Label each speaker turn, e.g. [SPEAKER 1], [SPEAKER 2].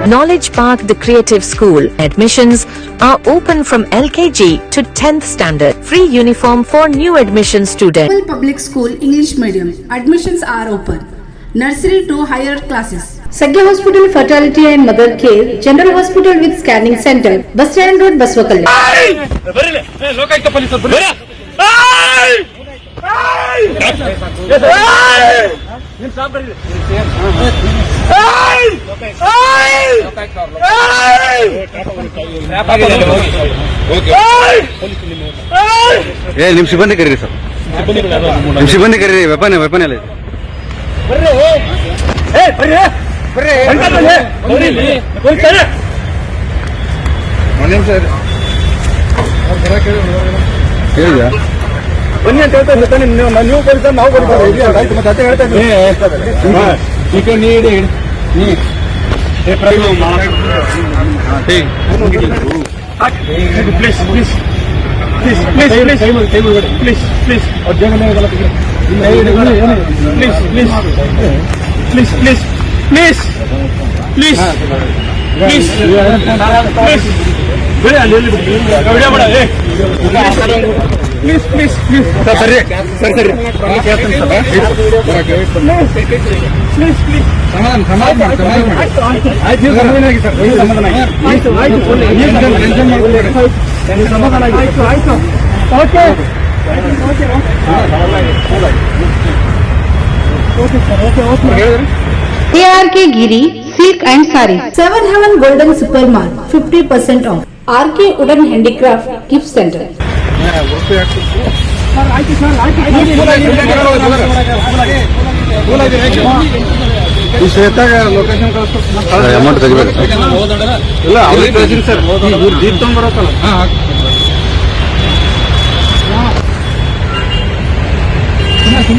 [SPEAKER 1] Knowledge Park The Creative School. Admissions are open from LKG to 10th standard. Free uniform for new admission students.
[SPEAKER 2] Public School English Medium. Admissions are open. Nursery to higher classes.
[SPEAKER 3] Sagya Hospital Fertility and Mother Care. General Hospital with Scanning Center. Bus Stand Road, Baswakalla.
[SPEAKER 4] ನಿಮ್ ಸಿಬ್ಬಂದಿ ಕರೀರಿ sir, ನಿಮ್ ಸಿಬ್ಬಂದಿ ಕರೀರಿ. Weapon ಎಲ್ಲ ಹೇಳಿದ್ಯಾ? ಬನ್ನಿ ಅಂತ ಹೇಳ್ತಾ ಇದ್ದೀನಿ. ನೀವು ಬರೀ ನಾವು ಬರೀತಾರೆ ಮತ್ತೆ ಹೇಳ್ತಾ
[SPEAKER 3] ARK Giri Silk and Sari. 7 Heaven Golden Super Mart. 50% off. RK Wooden Handicraft Gift Center.
[SPEAKER 4] Amount ತೆಗಿಬೇಕು. ಇಲ್ಲ ಅವ್ರಿಗೆ ಕಳಿಸಿರಿ ಸರ್, ಜೀಪ್ ತಗೊಂಡ್ಬರತ್ತಲ್ಲ.